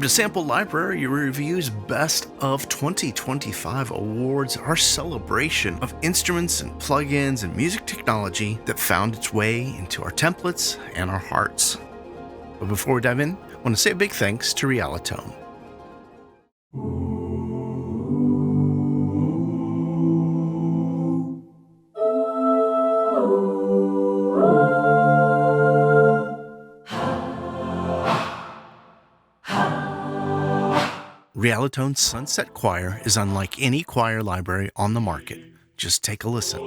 to Sample Library Review's Best of 2025 Awards, our celebration of instruments and plugins and music technology that found its way into our templates and our hearts. But before we dive in, I want to say a big thanks to Realitone. Realitone's Sunset Choir is unlike any choir library on the market. Just take a listen.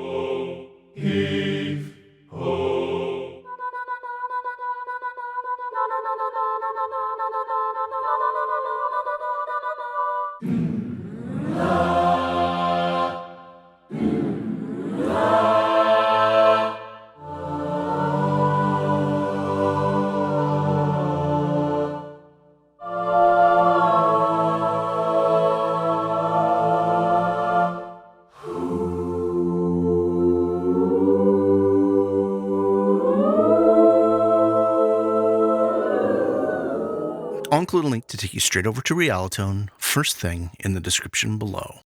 I'll include a link to take you straight over to Realitone, first thing in the description below.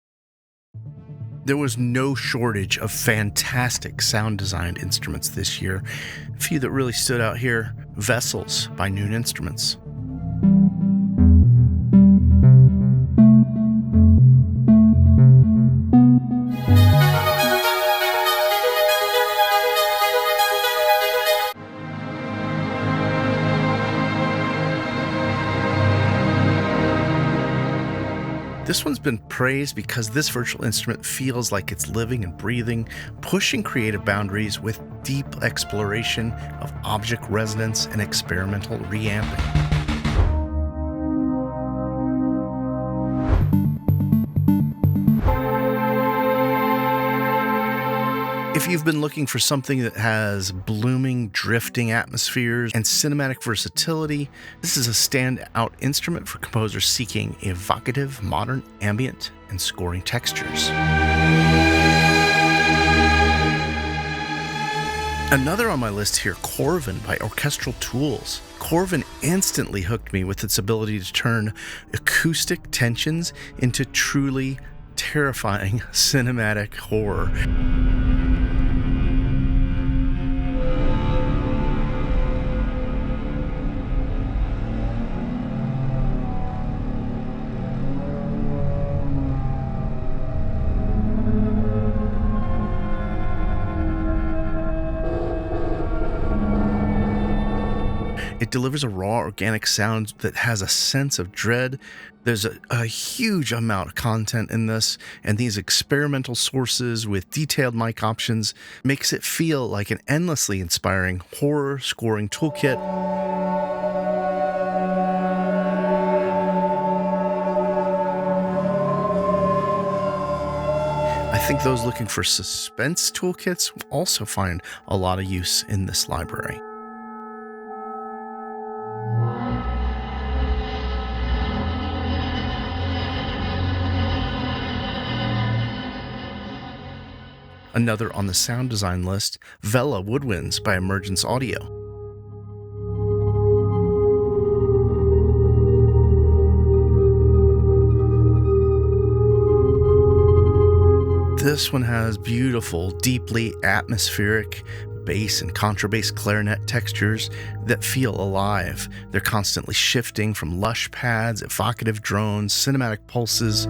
There was no shortage of fantastic sound-designed instruments this year. A few that really stood out here: Vessels by Noon Instruments. This one's been praised because this virtual instrument feels like it's living and breathing, pushing creative boundaries with deep exploration of object resonance and experimental reamping. If you've been looking for something that has blooming, drifting atmospheres and cinematic versatility, this is a standout instrument for composers seeking evocative, modern, ambient, and scoring textures. Another on my list here, Corvin by Orchestral Tools. Corvin instantly hooked me with its ability to turn acoustic tensions into truly terrifying cinematic horror. It delivers a raw, organic sound that has a sense of dread. There's a huge amount of content in this, and these experimental sources with detailed mic options makes it feel like an endlessly inspiring horror scoring toolkit. I think those looking for suspense toolkits will also find a lot of use in this library. Another on the sound design list, Vela Woodwinds by Emergence Audio. This one has beautiful, deeply atmospheric bass and contrabass clarinet textures that feel alive. They're constantly shifting from lush pads, evocative drones, cinematic pulses.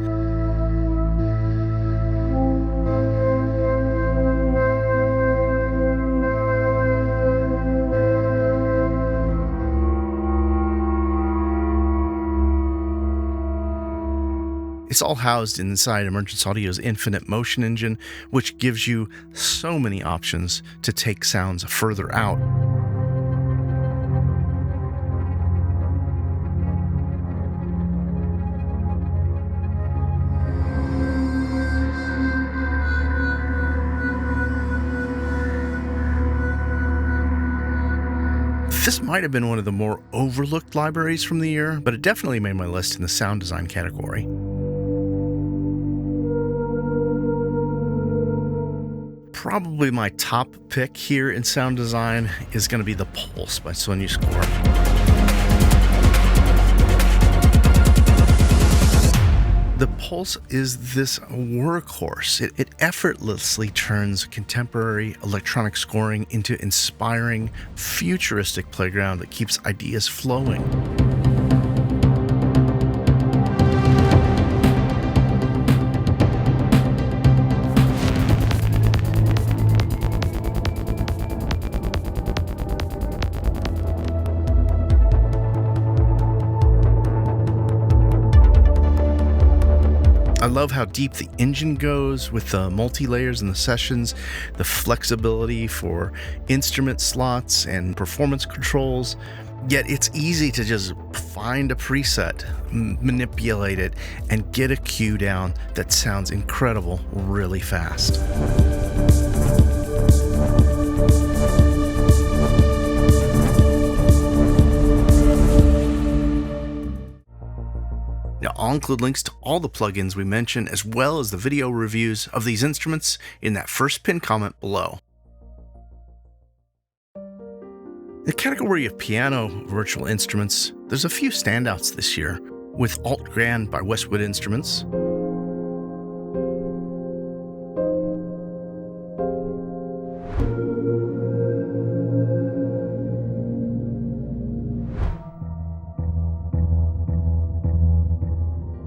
It's all housed inside Emergence Audio's Infinite Motion Engine, which gives you so many options to take sounds further out. This might have been one of the more overlooked libraries from the year, but it definitely made my list in the sound design category. Probably my top pick here in sound design is going to be The Pulse by Sonia Skor. Pulse is this workhorse. It effortlessly turns contemporary electronic scoring into inspiring, futuristic playground that keeps ideas flowing. I love how deep the engine goes with the multi-layers in the sessions, the flexibility for instrument slots and performance controls. Yet it's easy to just find a preset, manipulate it, and get a cue down that sounds incredible really fast. Now, I'll include links to all the plugins we mentioned, as well as the video reviews of these instruments in that first pinned comment below. In the category of piano virtual instruments, there's a few standouts this year, with Alt Grand by Westwood Instruments,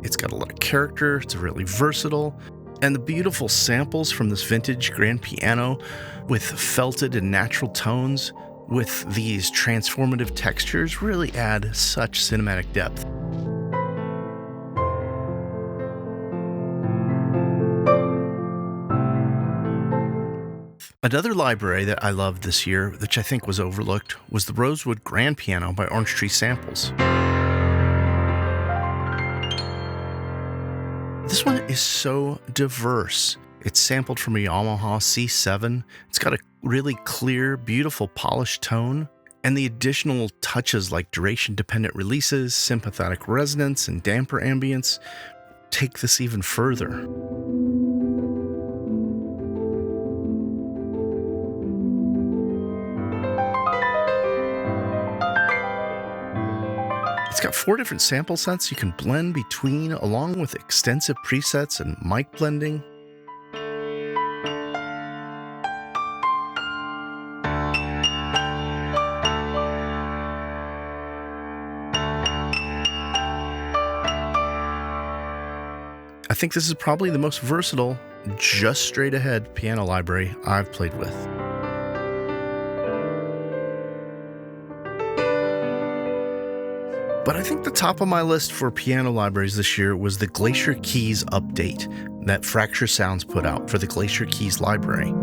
it's got a lot of character, it's really versatile, and the beautiful samples from this vintage grand piano with felted and natural tones with these transformative textures really add such cinematic depth. Another library that I loved this year, which I think was overlooked, was the Rosewood Grand Piano by Orange Tree Samples. This one is so diverse. It's sampled from a Yamaha C7. It's got a really clear, beautiful, polished tone, and the additional touches like duration-dependent releases, sympathetic resonance, and damper ambience take this even further. It's got 4 different sample sets you can blend between, along with extensive presets and mic blending. I think this is probably the most versatile, just straight ahead piano library I've played with. But I think the top of my list for piano libraries this year was the Glacier Keys update that Fracture Sounds put out for the Glacier Keys library.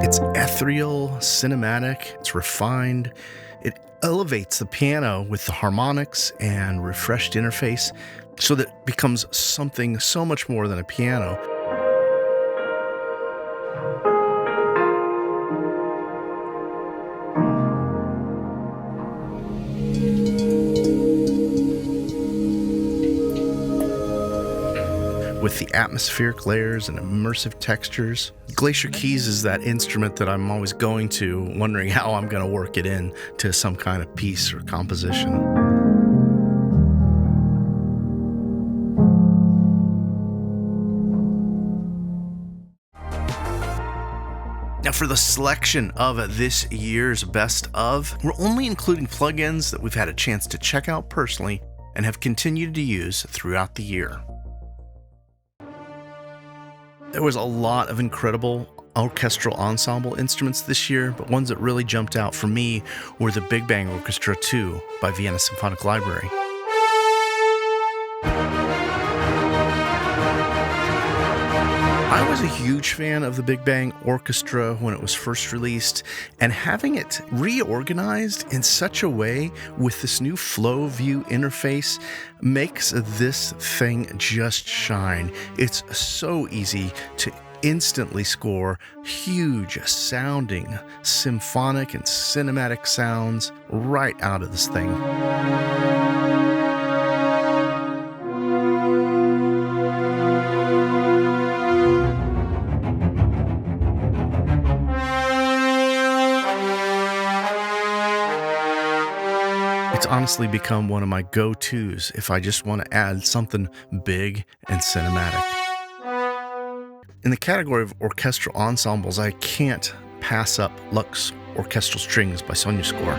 It's ethereal, cinematic, it's refined. It elevates the piano with the harmonics and refreshed interface so that it becomes something so much more than a piano. With the atmospheric layers and immersive textures. Glacier Keys is that instrument that I'm always going to, wondering how I'm going to work it in to some kind of piece or composition. Now for the selection of this year's best of, we're only including plugins that we've had a chance to check out personally and have continued to use throughout the year. There was a lot of incredible orchestral ensemble instruments this year, but ones that really jumped out for me were the Big Bang Orchestra 2 by Vienna Symphonic Library. I was a huge fan of the Big Bang Orchestra when it was first released, and having it reorganized in such a way with this new flow view interface makes this thing just shine. It's so easy to instantly score huge sounding symphonic and cinematic sounds right out of this thing. honestly become one of my go-tos if I just want to add something big and cinematic. In the category of orchestral ensembles, I can't pass up Lux Orchestral Strings by SonyaScore.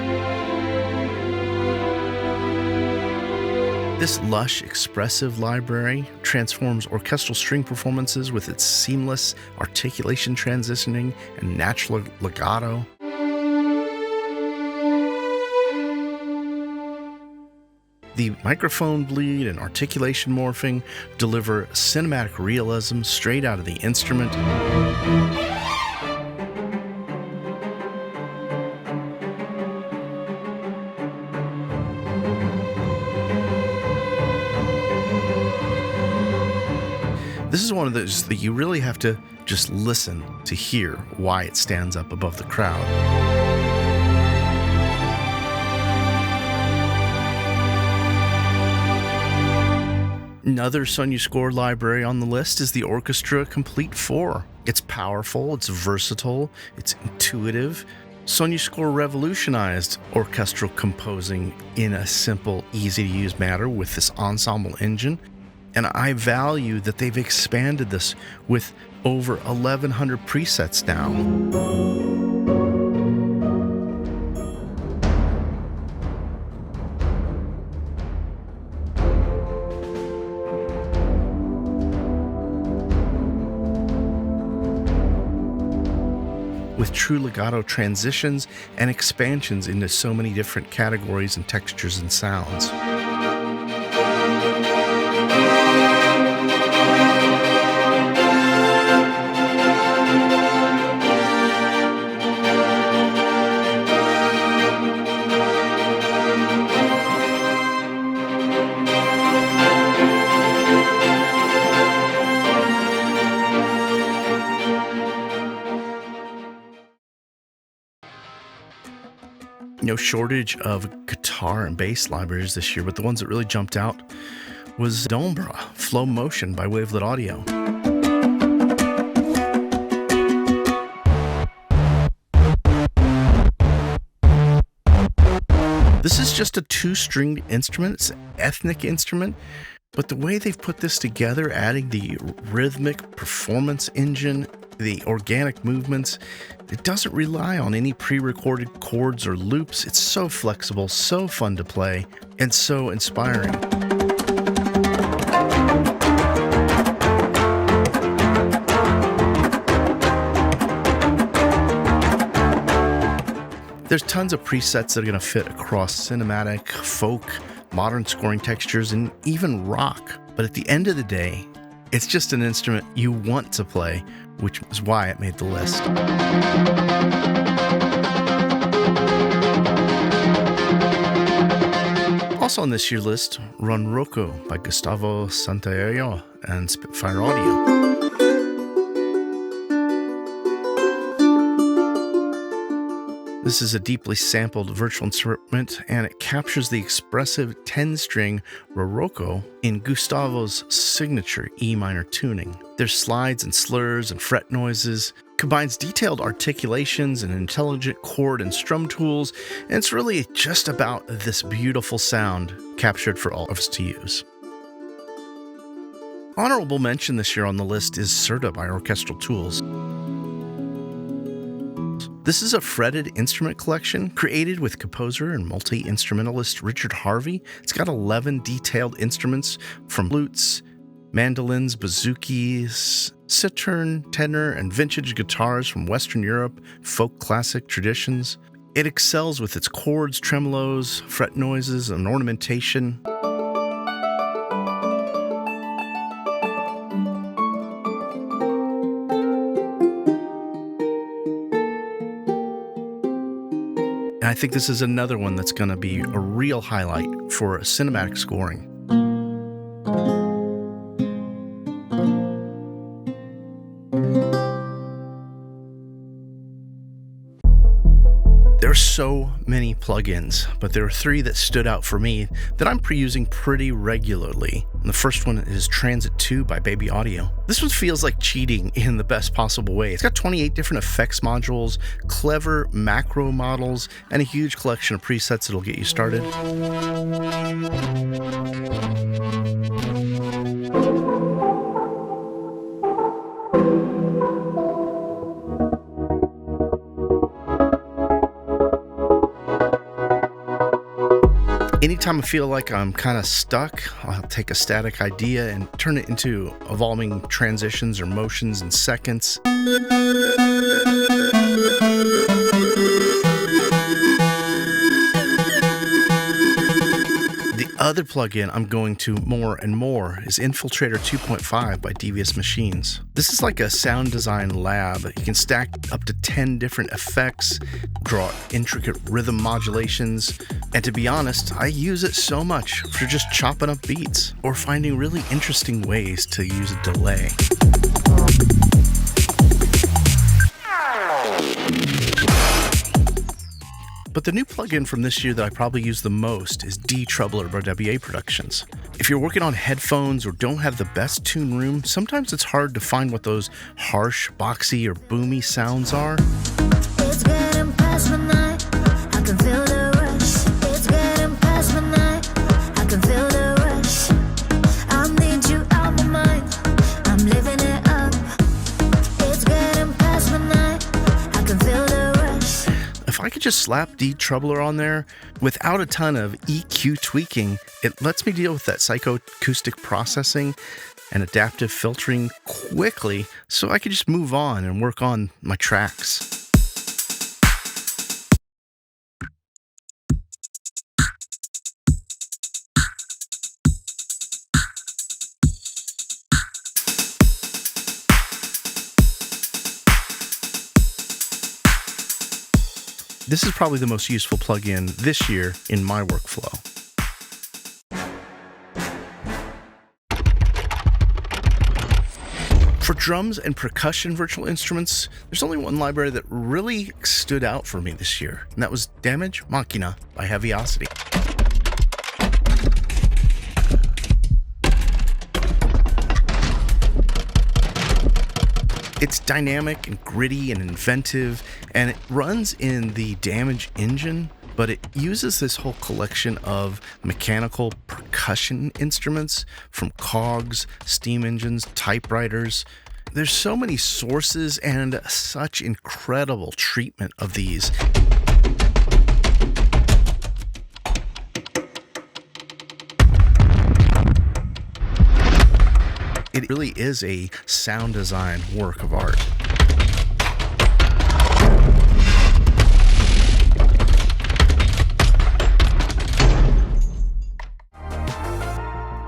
This lush, expressive library transforms orchestral string performances with its seamless articulation transitioning and natural legato. The microphone bleed and articulation morphing deliver cinematic realism straight out of the instrument. This is one of those that you really have to just listen to hear why it stands up above the crowd. Another SonyaScore library on the list is the Orchestra Complete 4. It's powerful, it's versatile, it's intuitive. SonyaScore revolutionized orchestral composing in a simple, easy-to-use manner with this ensemble engine. And I value that they've expanded this with over 1,100 presets now. With true legato transitions and expansions into so many different categories and textures and sounds. No shortage of guitar and bass libraries this year, but the ones that really jumped out was Ensemble, Flow Motion by Wavelet Audio. This is just a two-stringed instrument. It's an ethnic instrument, but the way they've put this together, adding the rhythmic performance engine, the organic movements, it doesn't rely on any pre-recorded chords or loops. It's so flexible, so fun to play, and so inspiring. There's tons of presets that are going to fit across cinematic, folk, modern scoring textures, and even rock. But at the end of the day, it's just an instrument you want to play, which is why it made the list. Also on this year's list, Run Rocco by Gustavo Santaolalla and Spitfire Audio. This is a deeply sampled virtual instrument, and it captures the expressive 10-string Rorocco in Gustavo's signature E minor tuning. There's slides and slurs and fret noises, combines detailed articulations and intelligent chord and strum tools, and it's really just about this beautiful sound captured for all of us to use. Honorable mention this year on the list is Serta by Orchestral Tools. This is a fretted instrument collection created with composer and multi-instrumentalist Richard Harvey. It's got 11 detailed instruments from flutes, mandolins, bouzoukis, cittern, tenor, and vintage guitars from Western Europe, folk classic traditions. It excels with its chords, tremolos, fret noises, and ornamentation. I think this is another one that's going to be a real highlight for cinematic scoring. There are so many plugins, but there are three that stood out for me that I'm using pretty regularly. And the first one is Transit 2 by Baby Audio. This one feels like cheating in the best possible way. It's got 28 different effects modules, clever macro models, and a huge collection of presets that'll get you started. Anytime I feel like I'm kind of stuck, I'll take a static idea and turn it into evolving transitions or motions in seconds. The other plugin I'm going to more and more is Infiltrator 2.5 by Devious Machines. This is like a sound design lab. You can stack up to 10 different effects, draw intricate rhythm modulations, and to be honest, I use it so much for just chopping up beats or finding really interesting ways to use a delay. But the new plugin from this year that I probably use the most is D-Troubler by WA Productions. If you're working on headphones or don't have the best tune room, sometimes it's hard to find what those harsh, boxy, or boomy sounds are. It's getting past midnight, I can feel the rush. It's getting past midnight, I can feel the rush. I need you out my mind, I'm living it up. It's getting past midnight, I can feel the rush. If I could just slap D-Troubler on there without a ton of EQ tweaking, it lets me deal with that psychoacoustic processing and adaptive filtering quickly so I can just move on and work on my tracks. This is probably the most useful plugin this year in my workflow. For drums and percussion virtual instruments, there's only one library that really stood out for me this year, and that was Damage Machina by Heaviosity. It's dynamic and gritty and inventive, and it runs in the Damage engine, but it uses this whole collection of mechanical percussion instruments from cogs, steam engines, typewriters. There's so many sources and such incredible treatment of these. It really is a sound design work of art.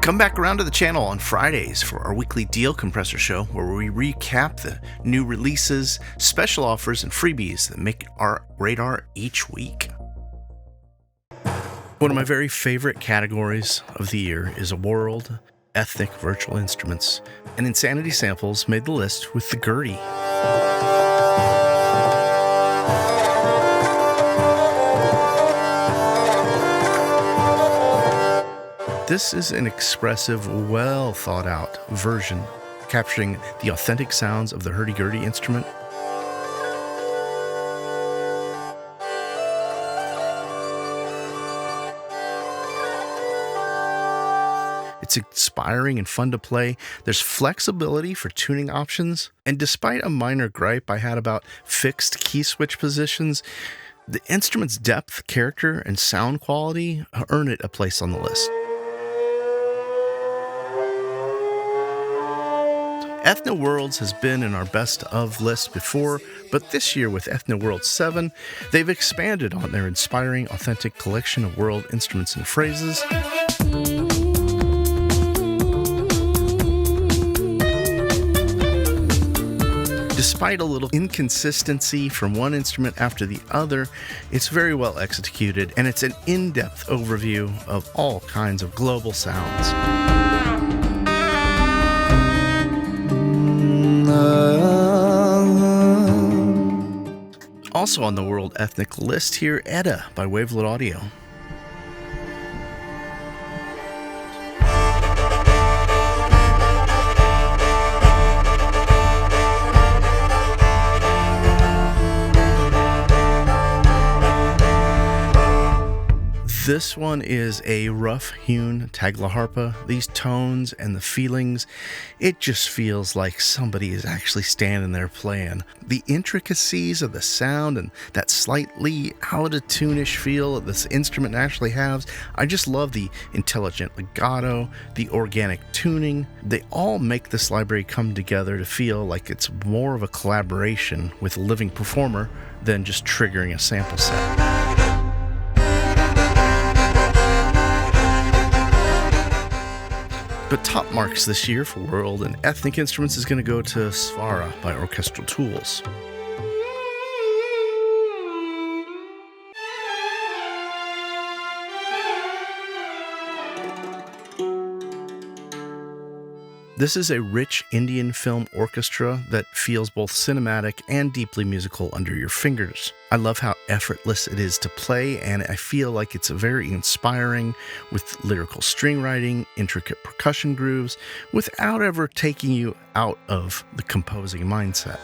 Come back around to the channel on Fridays for our weekly Deal Compressor show, where we recap the new releases, special offers, and freebies that make our radar each week. One of my very favorite categories of the year is world ethnic virtual instruments, and Insanity Samples made the list with the Gurdy. This is an expressive, well thought out version, capturing the authentic sounds of the hurdy-gurdy instrument. It's inspiring and fun to play. There's flexibility for tuning options, and despite a minor gripe I had about fixed key switch positions, the instrument's depth, character, and sound quality earn it a place on the list. Ethno Worlds has been in our best of list before, but this year with Ethno World 7, they've expanded on their inspiring, authentic collection of world instruments and phrases. Despite a little inconsistency from one instrument after the other, it's very well executed, and it's an in-depth overview of all kinds of global sounds. Also on the World Ethnic list here, Edda by Wavelet Audio. This one is a rough-hewn taglaharpa. These tones and the feelings, it just feels like somebody is actually standing there playing. The intricacies of the sound and that slightly out-of-tune-ish feel that this instrument naturally has, I just love the intelligent legato, the organic tuning. They all make this library come together to feel like it's more of a collaboration with a living performer than just triggering a sample set. But top marks this year for world and ethnic instruments is going to go to Svara by Orchestral Tools. This is a rich Indian film orchestra that feels both cinematic and deeply musical under your fingers. I love how effortless it is to play, and I feel like it's very inspiring with lyrical string writing, intricate percussion grooves, without ever taking you out of the composing mindset.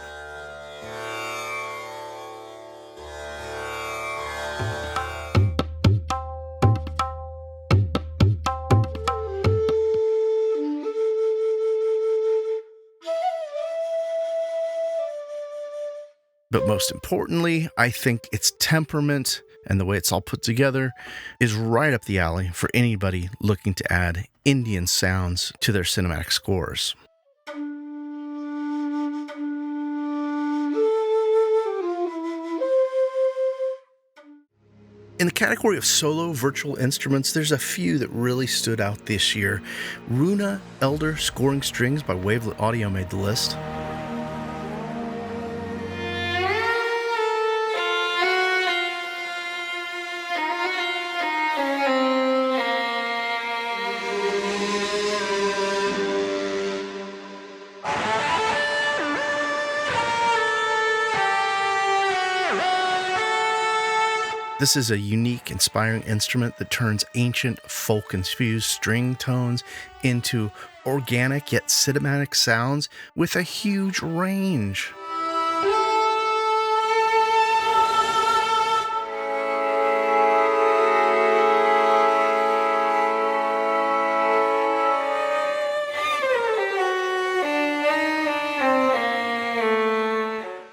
But most importantly, I think its temperament and the way it's all put together is right up the alley for anybody looking to add Indian sounds to their cinematic scores. In the category of solo virtual instruments, there's a few that really stood out this year. Runa Elder Scoring Strings by Wavelet Audio made the list. This is a unique, inspiring instrument that turns ancient, folk-infused string tones into organic yet cinematic sounds with a huge range.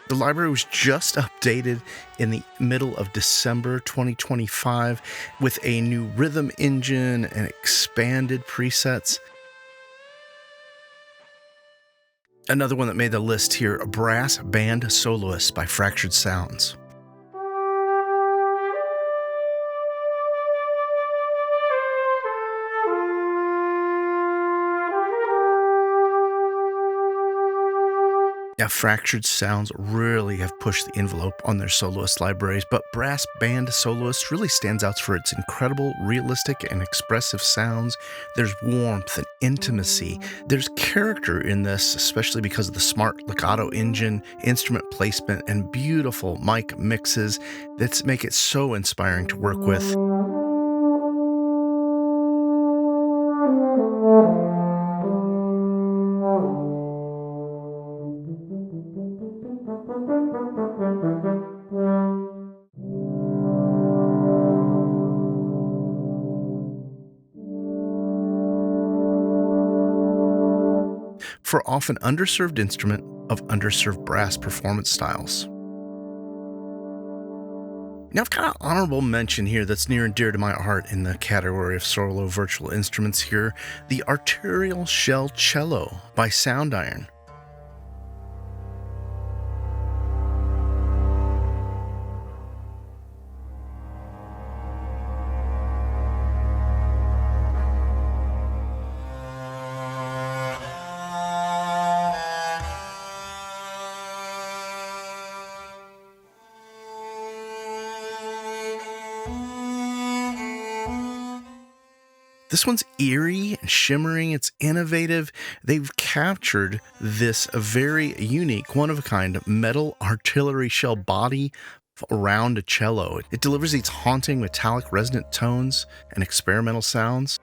The library was just updated in the middle of December 2025 with a new rhythm engine and expanded presets. Another one that made the list here, a Brass Band Soloist by Fractured Sounds. Now, Fractured Sounds really have pushed the envelope on their soloist libraries, but Brass Band Soloist really stands out for its incredible, realistic, and expressive sounds. There's warmth and intimacy. There's character in this, especially because of the smart legato engine, instrument placement, and beautiful mic mixes that make it so inspiring to work with. For often underserved instrument of underserved brass performance styles. Now, I've got an honorable mention here that's near and dear to my heart in the category of solo virtual instruments here, the Arterial Shell Cello by Sound Iron. This one's eerie and shimmering. It's innovative. They've captured this very unique, one-of-a-kind metal artillery shell body around a cello. It delivers these haunting metallic resonant tones and experimental sounds.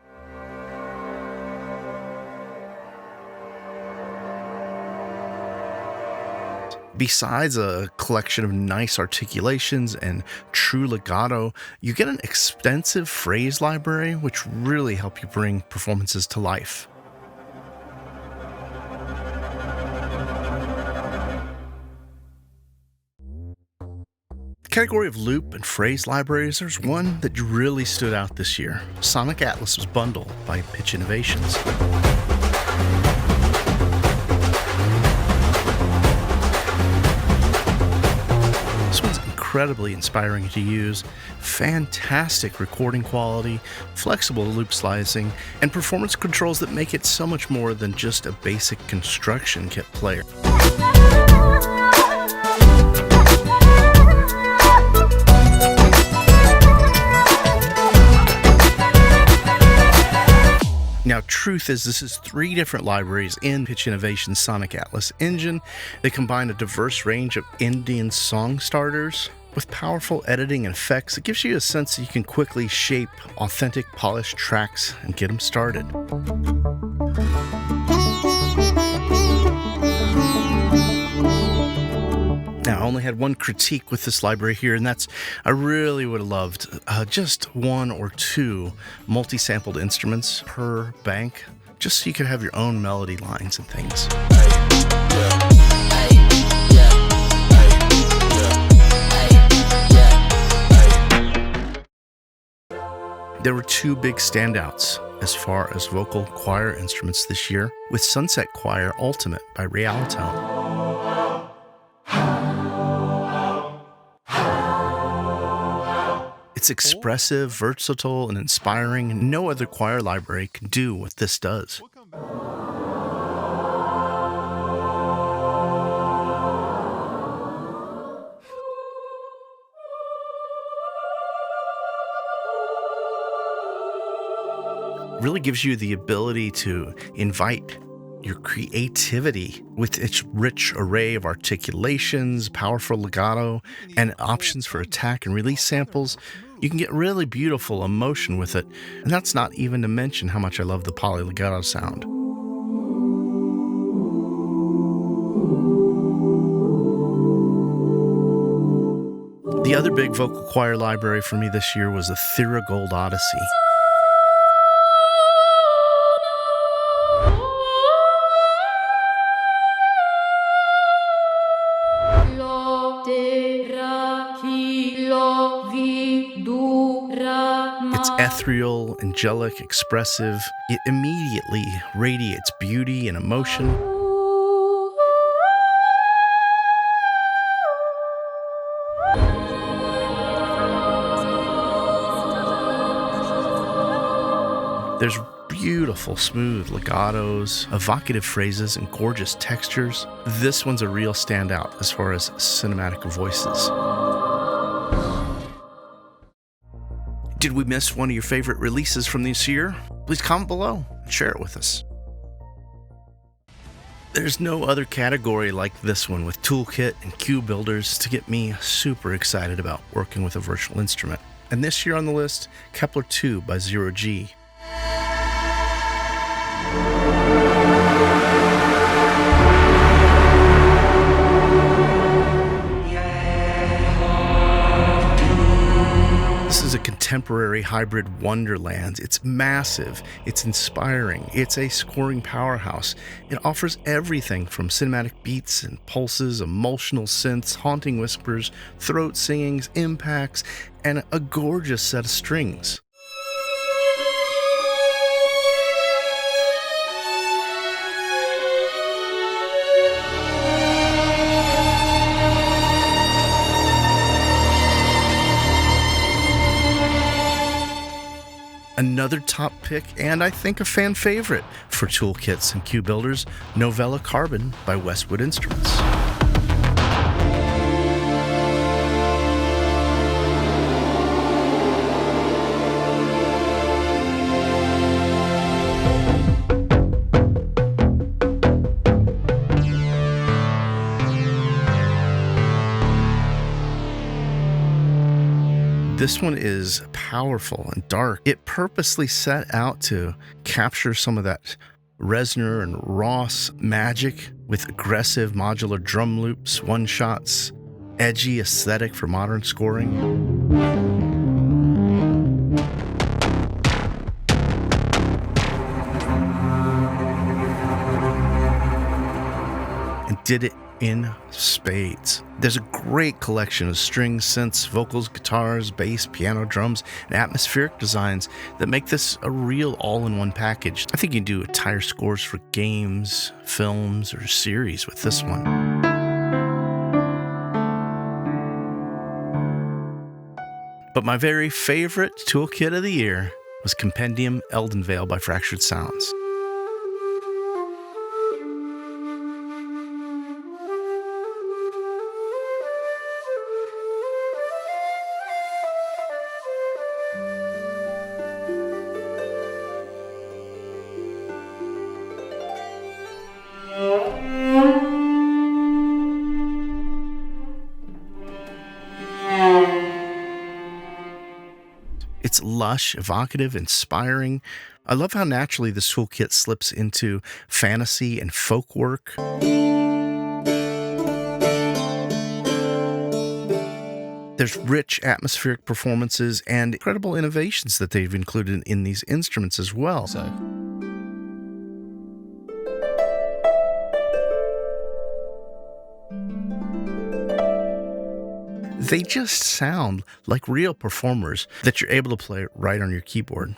Besides a collection of nice articulations and true legato, you get an extensive phrase library which really help you bring performances to life. Category of loop and phrase libraries, there's one that really stood out this year. Sonic Atlas's Bundle by Pitch Innovations. This one's incredibly inspiring to use, fantastic recording quality, flexible loop slicing, and performance controls that make it so much more than just a basic construction kit player. Now, truth is, this is 3 different libraries in Pitch Innovation's Sonic Atlas engine. They combine a diverse range of Indian song starters with powerful editing and effects. It gives you a sense that you can quickly shape authentic, polished tracks and get them started. Now, I only had one critique with this library here, and that's I really would have loved just 1 or 2 multi-sampled instruments per bank, just so you could have your own melody lines and things. There were 2 big standouts as far as vocal choir instruments this year, with Sunset Choir Ultimate by Rialto. It's expressive, versatile, and inspiring. No other choir library can do what this does. Really gives you the ability to invite your creativity with its rich array of articulations, powerful legato, and options for attack and release samples. You can get really beautiful emotion with it, and that's not even to mention how much I love the poly legato sound. The other big vocal choir library for me this year was the Theragold Odyssey. It's ethereal, angelic, expressive. It immediately radiates beauty and emotion. There's beautiful, smooth legatos, evocative phrases, and gorgeous textures. This one's a real standout as far as cinematic voices. Did we miss one of your favorite releases from this year? Please comment below and share it with us. There's no other category like this one with Toolkit and cue builders to get me super excited about working with a virtual instrument. And this year on the list, Kepler 2 by Zero G. This is a contemporary hybrid wonderland. It's massive, it's inspiring, it's a scoring powerhouse. It offers everything from cinematic beats and pulses, emotional synths, haunting whispers, throat singings, impacts, and a gorgeous set of strings. Another top pick, and I think a fan favorite for toolkits and cue builders, Novella Carbon by Westwood Instruments. This one is powerful and dark. It purposely set out to capture some of that Reznor and Ross magic with aggressive modular drum loops, one-shots, edgy aesthetic for modern scoring. And did it in spades. There's a great collection of strings, synths, vocals, guitars, bass, piano, drums, and atmospheric designs that make this a real all-in-one package. I think you can do entire scores for games, films, or series with this one. But my very favorite toolkit of the year was Compendium Eldenvale by Fractured Sounds. It's lush, evocative, inspiring. I love how naturally this toolkit slips into fantasy and folk work. There's rich atmospheric performances and incredible innovations that they've included in these instruments as well. They just sound like real performers that you're able to play right on your keyboard.